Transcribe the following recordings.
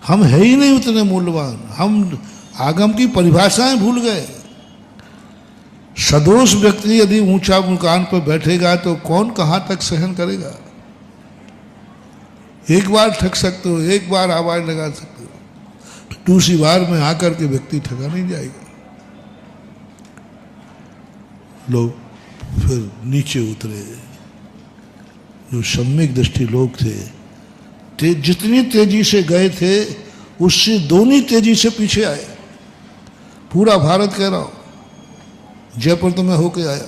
हम है ही नहीं उतने मूल्यवान, हम आगम की परिभाषाएं भूल गए। सदोष व्यक्ति यदि ऊंचा मुकाम पर बैठेगा तो कौन कहां तक सहन करेगा। एक बार ठग सकते हो, एक बार आवाज लगा सकते हो, दूसरी बार में आकर के व्यक्ति ठगा नहीं जाएगा। लोग फिर नीचे उतरे। जो सम्यक दृष्टि लोग थे जितनी तेजी से गए थे उससे दोनी तेजी से पीछे आए। पूरा भारत कह रहा हूं, जयपुर तो मैं होके आया।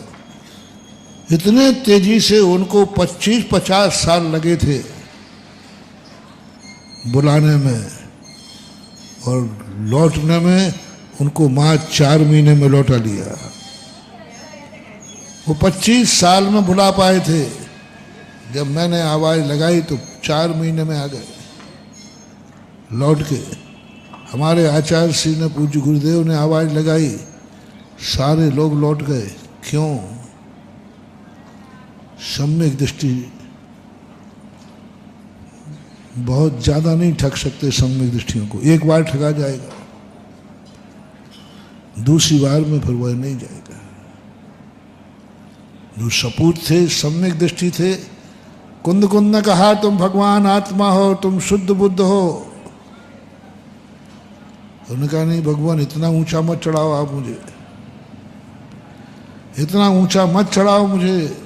इतने तेजी से उनको 25-50 साल लगे थे बुलाने में, और लौटने में उनको मात्र 4 महीने में लौटा लिया। वो 25 साल में बुला पाए थे, जब मैंने आवाज लगाई तो 4 महीने में आ गए लौट के। हमारे आचार्य श्री ने, पूज्य गुरुदेव ने आवाज लगाई, सारे लोग लौट गए। क्यों? सम्यक दृष्टि। बहुत ज्यादा नहीं ठग सकते सम्यक दृष्टियों को, एक बार ठगा जाएगा, दूसरी बार में फिर वह नहीं जाएगा। जो सपूत थे, सम्यक दृष्टि थे, कुंद कुंद ने कहा तुम भगवान आत्मा हो, तुम शुद्ध बुद्ध हो। उन्होंने कहा नहीं भगवान, इतना ऊंचा मत चढ़ाओ आप मुझे, इतना ऊंचा मत चढ़ाओ मुझे,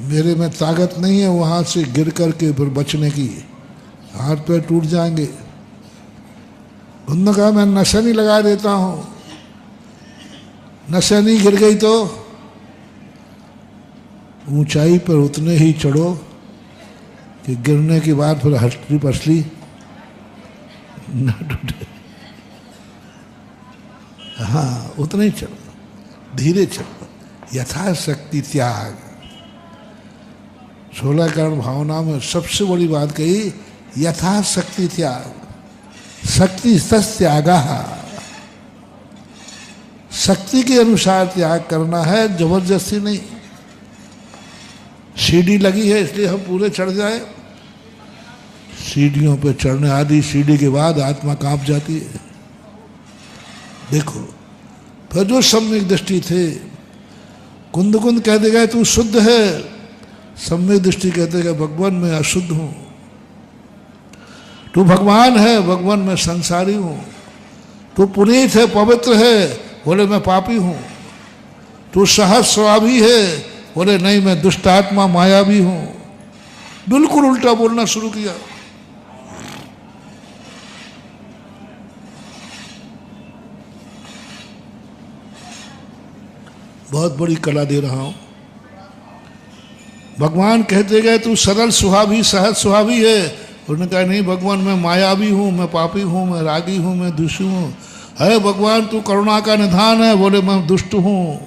मेरे में ताकत नहीं है वहां से गिर करके फिर बचने की, हाथ पैर टूट जाएंगे। उन्होंने कहा मैं नशा नहीं लगा देता हूं, नशा नहीं गिर गई तो ऊंचाई पर उतने ही चढ़ो कि गिरने के बाद फिर हटली पसली न टूटे। हाँ, उतना ही चलो, धीरे चलो, यथाशक्ति त्याग। 16 कर्ण भावना में सबसे बड़ी बात कही, यथाशक्ति त्याग। शक्ति त्यागा, शक्ति के अनुसार त्याग करना है, जबरदस्ती नहीं। सीढ़ी लगी है इसलिए हम पूरे चढ़ जाए, सीढ़ियों पे चढ़ने, आधी सीढ़ी के बाद आत्मा कांप जाती है। देखो, फिर जो सम्यक दृष्टि थे, कुंद कुंद कह देगा तू शुद्ध है, सम्यक दृष्टि कहते हैं भगवान मैं अशुद्ध हूं। तू भगवान है, भगवान मैं संसारी हूं। तू पुनीत है, पवित्र है, बोले मैं पापी हूं। तू सहज स्वभावी है, बोले नहीं मैं दुष्ट आत्मा मायावी हूं। बिल्कुल उल्टा बोलना शुरू किया। बहुत बड़ी कला दे रहा हूं। भगवान कहते गए तू सरल स्वभावी, सहज स्वभावी है। उन्होंने कहा नहीं भगवान मैं मायावी हूं, मैं पापी हूं, मैं रागी हूं, मैं दुष्ट हूं। है भगवान तू करुणा का निधान है, बोले मैं दुष्ट हूं।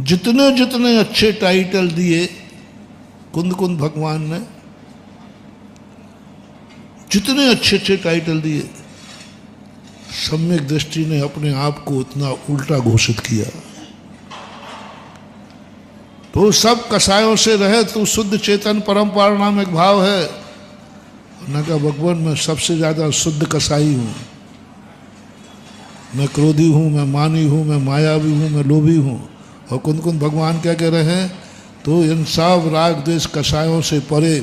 जितने जितने अच्छे टाइटल दिए कुंद कुंद भगवान ने, जितने अच्छे अच्छे टाइटल दिए, सम्यक दृष्टि ने अपने आप को उतना उल्टा घोषित किया। तो सब कसायों से रहे, तू शुद्ध चेतन परम पारणामिक भाव है। उन्होंने कहा भगवान मैं सबसे ज्यादा शुद्ध कसाई हूं, मैं क्रोधी हूं, मैं मानी हूं, मैं मायावी हूं, मैं लोभी हूं। और कुंद कुंद भगवान क्या कह रहे हैं, तो इन सब राग द्वेष कसायों से परे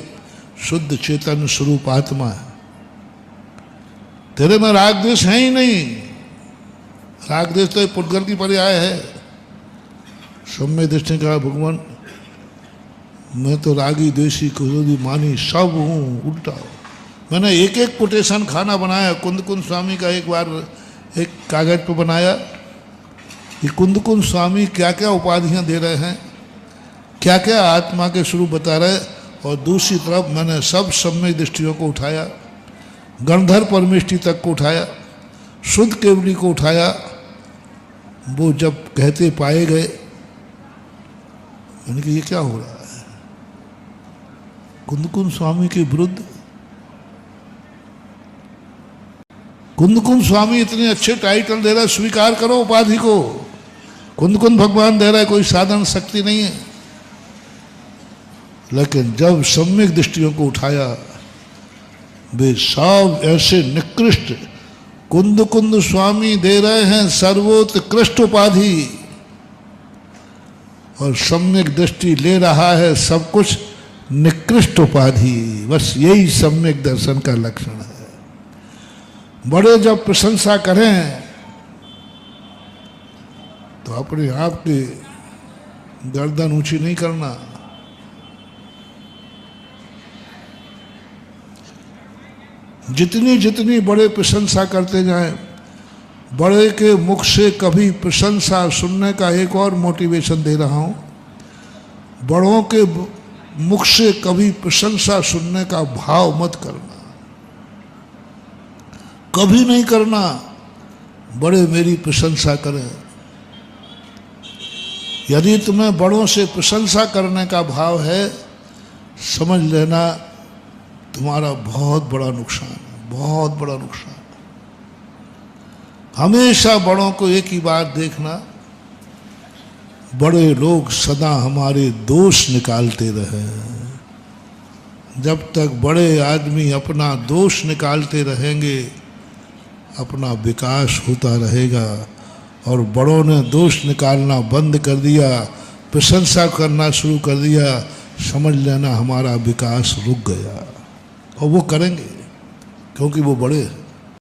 शुद्ध चेतन स्वरूप आत्मा है। तेरे में राग द्वेष है ही नहीं। राग द्वेष तो पुद्गल की पर्याय है। सम्यक दृष्टि कहा भगवान मैं तो रागी द्वेषी क्रोधी मानी सब हूँ, उल्टा। मैंने एक एक कोटेशन खाना बनाया। कुंद कुंद स्वामी का एक बार एक कागज पर बनाया कि कुंद कुंद स्वामी क्या क्या उपाधियां दे रहे हैं, क्या क्या आत्मा के स्वरूप बता रहे। और दूसरी तरफ मैंने सब सम्यक दृष्टियों को उठाया, गणधर परमेष्टि तक को उठाया, शुद्ध केवली को उठाया। वो जब कहते पाए गए, मैंने कहा ये क्या हो रहा है, कुंद कुंद स्वामी के विरुद्ध। कुंद कुंद स्वामी इतने अच्छे टाइटल दे रहा है, स्वीकार करो उपाधि को। कुंद कुंद भगवान दे रहा है, कोई साधारण शक्ति नहीं है। लेकिन जब सम्यक दृष्टियों को उठाया, वे सब ऐसे निकृष्ट, कुंद कुंद स्वामी दे रहे हैं सर्वोत्कृष्ट उपाधि, और सम्यक दृष्टि ले रहा है सब कुछ निकृष्ट उपाधि। बस यही सम्यक दर्शन का लक्षण है। बड़े जब प्रशंसा करें तो अपने आप की गर्दन ऊंची नहीं करना। जितनी जितनी बड़े प्रशंसा करते जाएं, बड़े के मुख से कभी प्रशंसा सुनने का एक और मोटिवेशन दे रहा हूं, बड़ों के मुख से कभी प्रशंसा सुनने का भाव मत करना, कभी नहीं करना। बड़े मेरी प्रशंसा करें। यदि तुम्हें बड़ों से प्रशंसा करने का भाव है, समझ लेना तुम्हारा बहुत बड़ा नुकसान है, बहुत बड़ा नुकसान। हमेशा बड़ों को एक ही बात देखना, बड़े लोग सदा हमारे दोष निकालते रहे। जब तक बड़े आदमी अपना दोष निकालते रहेंगे, अपना विकास होता रहेगा। और बड़ों ने दोष निकालना बंद कर दिया, प्रशंसा करना शुरू कर दिया, समझ लेना हमारा विकास रुक गया। और वो करेंगे क्योंकि वो बड़े हैं।